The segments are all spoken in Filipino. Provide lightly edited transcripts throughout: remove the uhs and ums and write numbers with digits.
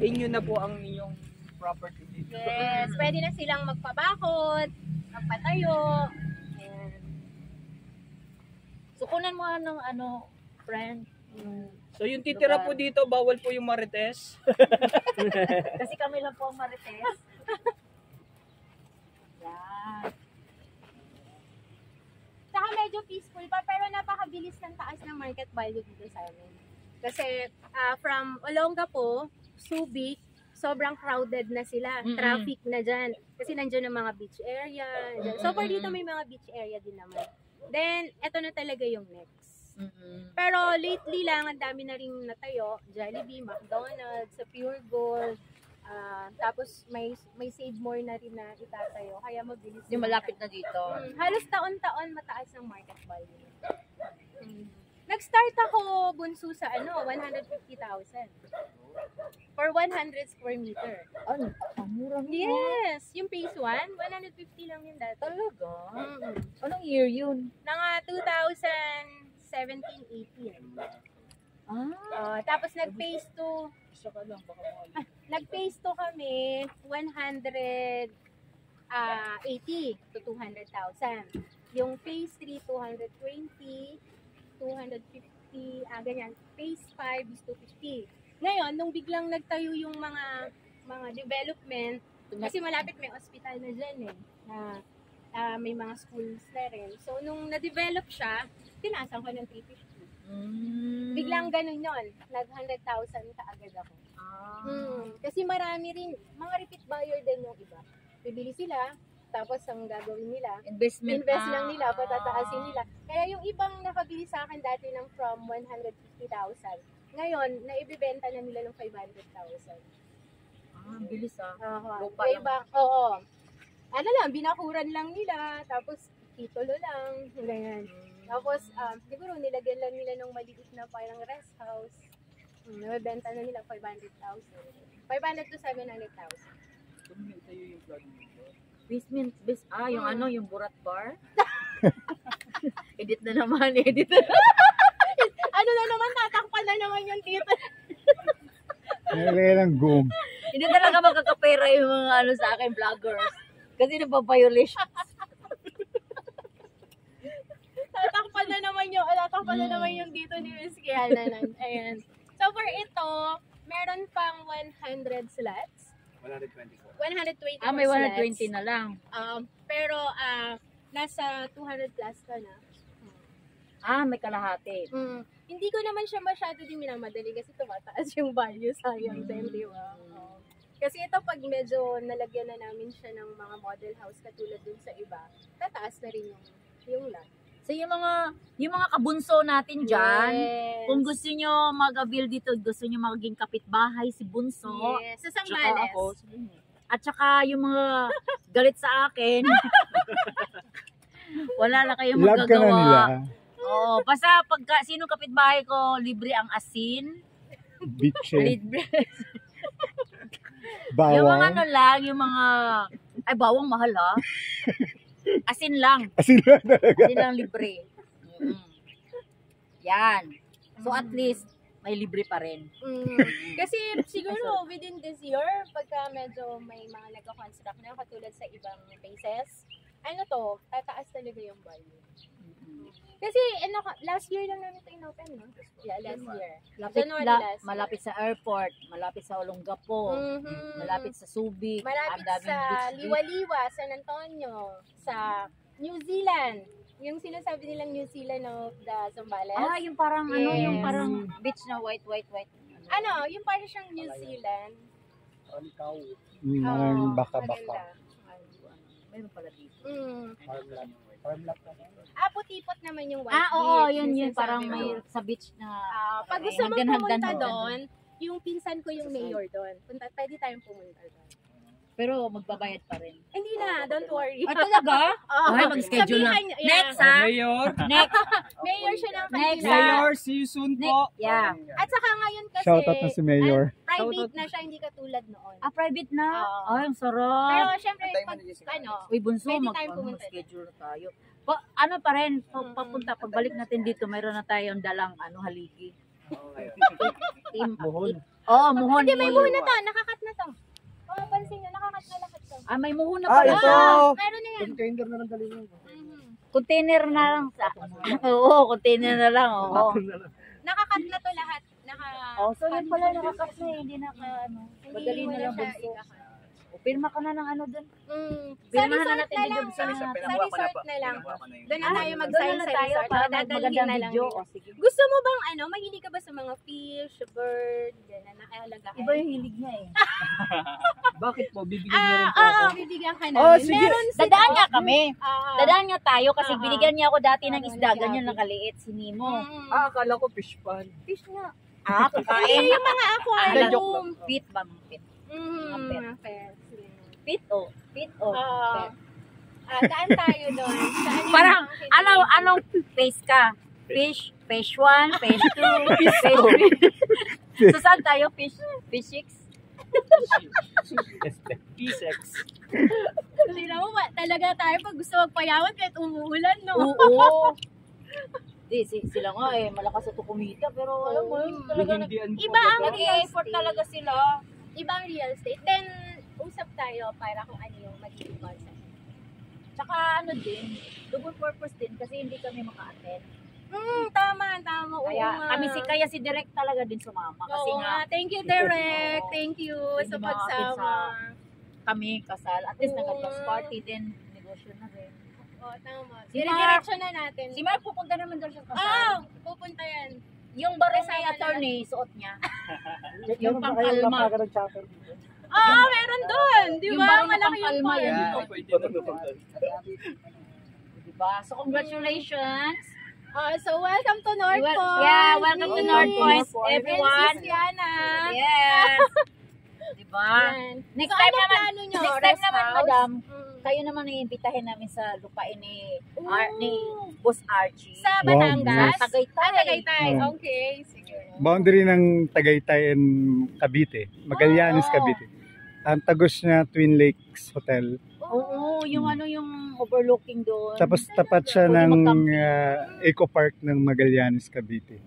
inyo na po ang inyong property dito. Yes, pwede na silang magpabakod, magpatayo. Ayan. So kunan mo ng ano, friend. So yung titira po dito, bawal po yung marites. Kasi kami lang po ang marites. Yan. Saka medyo peaceful pa, pero napakabilis ng taas ng market value dito sa amin. Kasi from Olongapo, Subic, sobrang crowded na sila. Traffic na dyan. Kasi nandiyan ang mga beach area. So far dito may mga beach area din naman. Then, eto na talaga yung next. Pero lately lang, ang dami na rin natayo. Jollibee, McDonald's, sa Pure Gold. Tapos may Save More na rin na itatayo. Kaya mabilis. Yung malapit na dito. Halos taon-taon mataas ang market value. Nag-start ako bunso sa 150,000. For 100 square meter. Ano? Ang mura mo. Yes! Yung phase 1, 150 lang yung dati. Talaga? Anong year yun? Mga 2017-18. Tapos nag-phase 2. Nag-phase 2 kami, 180 to 200,000. Yung phase 3, 220, 250, ganyan. Phase 5 is 250. Ngayon, nung biglang nagtayo yung mga development, kasi malapit may hospital na dyan na may mga schools na rin. So, nung na-develop siya, tinasan ko ng 350. Biglang ganun yun. Nag-100,000 kaagad ako. Kasi marami rin, mga repeat buyer din yung iba. Bibili sila, tapos ang gagawin nila, invest lang nila, patataasin nila. Kaya yung ibang nakabili sa akin dati ng from 150,000, ngayon, naibibenta na nila ng 500,000. Ang bilis Lupa lang. Oo. Ano lang, binakuran lang nila, tapos titulo lang, ganyan. Tapos, siguro nilagyan lang nila ng maliit na parang rest house. Nabibenta na nila 500,000. 500 to 700,000. Basement, yung yung Burat Bar. Edit na naman, edit na. Ano na naman, tatakpan na naman yung dito. Nalagay ng gum. Hindi talaga makakapera yung mga sa akin, vloggers. Kasi napapayolisyon. Tatakpan na naman yung dito ni Miss Kiana. Ayan. So for ito, meron pang 100 slots. 120 po. 120 May 120 slots. na lang. Pero nasa 200 plus ka na. May kalahati. Hindi ko naman siya masyado din minamadali kasi tumataas yung value, sayang din, di ba? Kasi ito pag medyo nalagyan na namin siya ng mga model house katulad dun sa iba, tataas na rin yung lot. So yung mga kabunso natin dyan, kung gusto nyo mag-avail dito, gusto nyo maging kapitbahay si Bunso. Yes, sa Sambales. At saka yung mga galit sa akin, wala na kayong Love ka na nila. magagawa. Oo, basta pagka sino kapitbahay ko, libre ang asin. Bitche. Libre. Bawang. Yung mga lang, yung mga, bawang mahal ha. Asin lang. Asin lang talaga. Asin lang libre. Yan. So at least, may libre pa rin. Kasi siguro within this year, pagka medyo may mga nagka-construct na katulad sa ibang places, tataas talaga yung value. Kasi last year lang namin ito in-open, no? Yeah, last year. Malapit sa airport, malapit sa Olongapo, malapit sa Subic, malapit sa Liwaliwa, San Antonio, sa New Zealand. Yung sinasabi nilang New Zealand of the Zambales. Yung parang yung parang beach na white. Yung parang siyang New Zealand. Baka-baka. Meron pala dito. Putipot naman yung white beach. Oo, yun. Parang may sa beach na pag gusto mo pumunta doon, yung pinsan ko yung mayor doon. Pwede tayong pumunta doon. Pero magbabayad pa rin. Hindi na, don't worry. Talaga? Mag-schedule na. Next, ha? Mayor. Next. Mayor siya ng Next, kanila. Mayor, see you soon po. Yeah. At saka ngayon kasi, Shoutout na si Mayor. private na siya, hindi katulad noon. Private na? Oo. Ang sarap. Pero syempre, Uy, Bunso, pwede tayong pumunta. mag-schedule na tayo. Pa rin, papunta, pagbalik natin dito, mayroon na tayong dalang haligi. Muhon. Oo, muhon. Hindi, may muhon na to. Nakakat na to. Oh, pansin nyo, nakakat na lahat to. Ah, may muhon na Ah, pala. ito. Meron na yan. Container na lang dali mo. Container na lang. Oo, container na lang. Oo. Nakakat na to lahat. Oh, so yun pala nakakat na hindi na ano. Madali na lang bunso. O, pirma ka na ng ano dun. Sa Pirmahan na resort natin na dito lang. sa Sa resort na lang. Doon na tayo doon mag-sign na sa tayo resort. para Dadalhin magandang na lang video. nila. O, sige. Gusto mo bang mahilig ka ba sa mga fish, bird, gano'n, nakahalagahan? Iba yung hilig niya eh. Bakit po? Bibigyan niyo rin po Oo, ako. bibigyan ka Oh, namin. sige. Meron sila. Dadaan nga kami. Oo. Dadaan nga tayo kasi Oo. binigyan niya ako dati ng isda. Oo, Ganyan nagabi. nakaliit si Nemo. Ah, akala ko fish pan. Fish nga. Ah, kakain. Yung mga aquarium. Pit ba? Pit. Mga pets. Pit o. Pit o. Oo. Daan tayo doon. Saan yung Parang, mga anong face ka? Fish 1, fish 2, fish 3. So saan tayo? Fish 6? P6. Hindi na mo ba? Talaga tayo pag gusto magpayawan kahit umuulan, no? Oo. Di, sila nga eh, malakas sa kumita. Pero alam mo, yun talaga Bihindian po Iba ba ang to? nag-i-effort talaga sila. Ibang real estate. Then, usap tayo para kung ano yung magiging concept. Tsaka ano din, double purpose din kasi hindi kami maka-attend. Tama. Oo Kaya nga. kaya si Direk talaga din sumama kasi Oo nga nga. Thank you, Derek. Thank you Hindi sa makakapit pagsama. kami kasal. At least Oo. nag-plus party din, negosyo na rin. Oo, tama. Si Dire-diretso na natin. Si Mark pupunta naman daw siya kasal. Pupunta yan. Yung barangay Kasama na attorney, suot niya. Yung pangkalma. Meron doon. Di Yung ba? barang na Malaki yung pangkalma farm. yan. Yeah, pwede na po. Diba? So, congratulations. So, welcome to North Point. Yeah, welcome to North Point, everyone. Princess Yana. Yes. Diba? Yan. Next So, time ano naman, plano nyo? next time Rest naman, house? madam, Mm. kayo naman iimbitahin namin sa lupain ni, Ooh. ni Boss Archie. Sa Wow, Batangas? nice. Tagaytay. Tagaytay. Oh. Okay, sige. Boundary ng Tagaytay and Cavite. Magallanes, Oh. Cavite. Ang tagos niya Twin Lakes Hotel. Oo, yung ano yung overlooking doon. Tapos tapat siya Pwede ng mag-camping. Eco Park ng Magallanes, Cavite.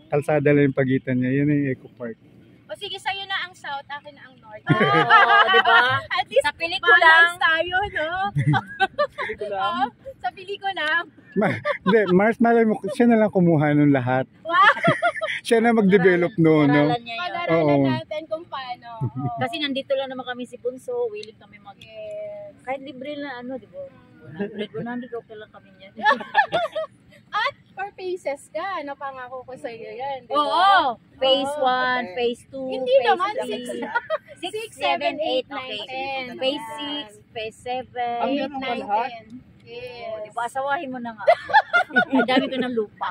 Kalsada lang yung pagitan niya. Yun yung Eco Park. O sige, sa'yo na ang south, akin na ang north. Oo, di ba? At least, Sa pelikula, balance tayo, no? Hindi ko lang. Oo, sa pelikula. Hindi, Mars, malay mo, siya na lang kumuha nun lahat. Wow! Siya na mag-develop noon, no? Aralan niya yun. Pag-aralan Oo. natin kung paano. Oo. Kasi nandito lang naman kami si Bunso, willing kami mag... Yes. Kahit libre na ano, di ba? 100, okay lang kami niyan. For phases ka, napangako ko sa iyo yan. Di ba? Oo! Phase Oo. 1, phase 2, Hindi phase naman, 6, 6, 7, 8, 8, 9, 10. Phase Yan. 6, phase 7. Ang 8, ganun ba 9, lahat? 10. Yes. Di ba, asawahin mo na nga. Ang dami ko ng lupa.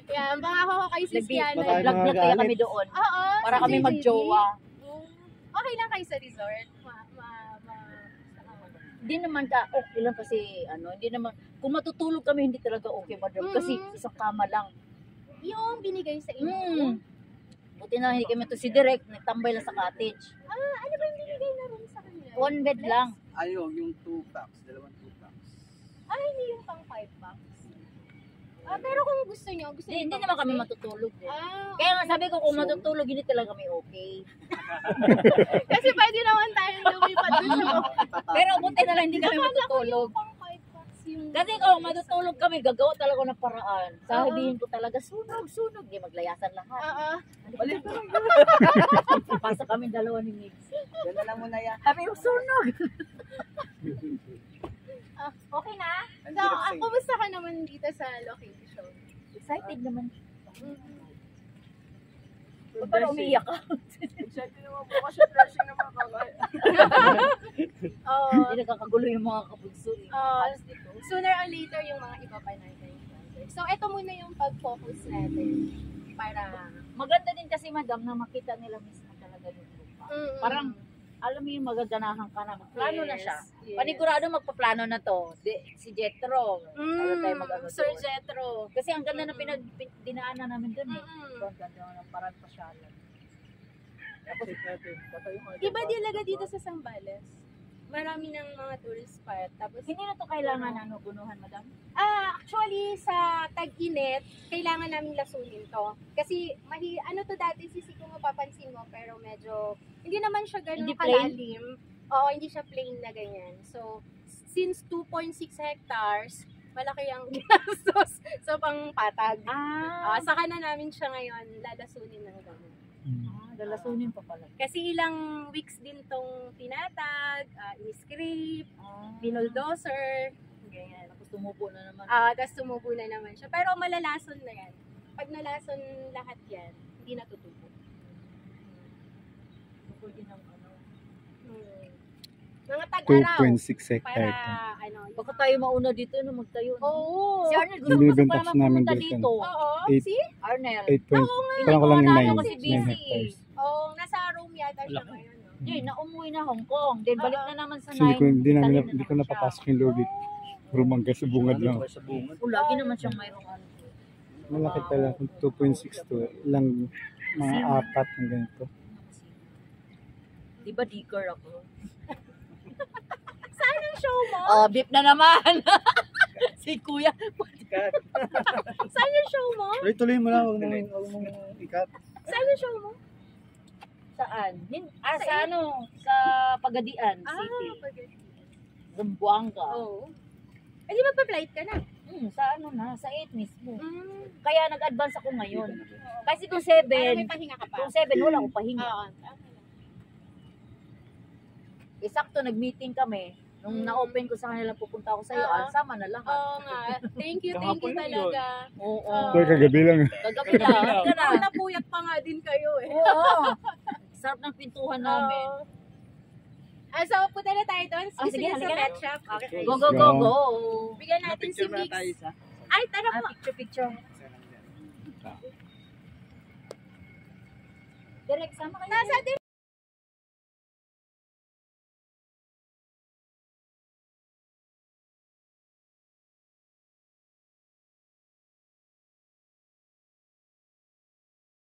Yan, pangako ko kay Sis Yana. Marami Nag-vlog mga na kaya kami gamit. doon. Oo. Para sa kami JJB. magjowa. Okay lang kayo sa resort. Hindi naman okay lang kasi hindi naman kung matutulog kami hindi talaga okay madam kasi isang kama lang. Yung binigay sa inyo. Buti na hindi kami to si Direk nagtambay lang sa cottage. Ano ba yung binigay na room sa kanila? One bed lang. Ayo, yung 2 packs. Dalawang 2 packs. Hindi yung pang 5 bucks. Pero kung gusto nyo, Hindi pang naman kami stay? matutulog din. Okay. Kaya nga sabi ko kung matutulog hindi talaga kami okay. Kasi pwede naman tayong lumipat doon sa Pero buti na lang hindi kami matutulog. pang 5 bucks yung... Kasi kung matutulog kami, gagawa talaga ng paraan. Sabihin ko talaga, sunog. Di maglayasan lahat. Balik. Pasa kami dalawa ni Mix. Yan na lang muna yan. Sabi ko, sunog. Okay na? Ang So, hirap sa'yo. kumusta ka naman dito sa location? Excited naman. Yung Para dressing. umiyak ka. Excited naman po kasi dressing naman kakaya. Oo. Hindi nakakagulo yung mga kabunso. Sooner or later, yung mga iba pa natin. So, ito muna yung pag-focus natin. Para... Maganda din kasi madam na makita nila mismo talaga yung lupa. Parang, alam mo yung magaganahan ka na. Plano na siya. Yes. Panigurado magpaplano na to. Si Jetro. Ano tayo mag-ano Sir doon. Jetro. Kasi ang ganda na dinaanan namin doon eh. Ang ganda ng parang pasyalan. Tapos natin. Patay yung Iba talaga dito sa Zambales. marami ng mga tourist spot. Tapos, Hindi na to kailangan bunuhan, madam? actually, sa tag-init, kailangan namin lasunin to. Kasi, ano to dati, sisi kung mapapansin mo, pero medyo, hindi naman siya ganun Hindi plain? kalalim. Oo, hindi siya plain na ganyan. So, since 2.6 hectares, malaki ang ginastos sa pangpatag. Saka na namin siya ngayon lalasunin ng gano'n. Lalasunin pa pala. Kasi ilang weeks din tong tinatag, i-scrape, binuldoser, ganyan. Tapos tumubo na naman. Tapos tumubo na naman siya. Pero malalason na yan. Pag nalason lahat yan, hindi natutubo. Tumubo din ang Mga tag-araw. 2.6 Para, hectare. Baka tayo mauna dito na magtayo. No? Oo. Si Arnel, gusto ko Binibenta pa kasi naman namin pumunta dito. dito. Oo. Eight. See? Arnel. 8 point. Parang ko lang yung Wala 9 ako si busy. hectares. Oo, nasa Rome yata siya ngayon. No? Hindi, umuwi na Hong Kong. Then balik na naman sa Kasi hindi ko Italy napapasok yung lobby. Puro mangga sa bungad lang. Lagi naman siyang mayroong ano. Malaki pala kung 2.6 to. Ilang mga apat ng ganito. Di ba dicker ako? Saan ang show mo? Beep na naman. Si Kuya. Saan yung show mo? Tuloy mo lang. Huwag mong ikat. Saan yung show mo? Saan? Sa ano? Sa Pagadian City. Zamboanga. Oo. Eh, di magpa-flight ka na? Sa ano na? Sa 8 mismo. Mm. Kaya nag-advance ako ngayon. Kasi kung Para 7, may pahinga ka pa. kung 7 wala akong pahinga. Oo. Sakto nag-meeting kami. Nung na-open ko sa kanila pupunta ako sa iyo, sama na lahat. Oo nga. Thank you talaga. Oo. Pero kagabi lang. Kagabi na. Ka na. Napuyat pa nga din kayo eh. Oo. Sarap ng pintuhan namin. So, punta na tayo doon. Sige, Sa halika na. pet shop. Okay. Go, go, go, go. Bigyan natin si Mix. Ay, tara po. Picture. Direk, sama kayo. Nasa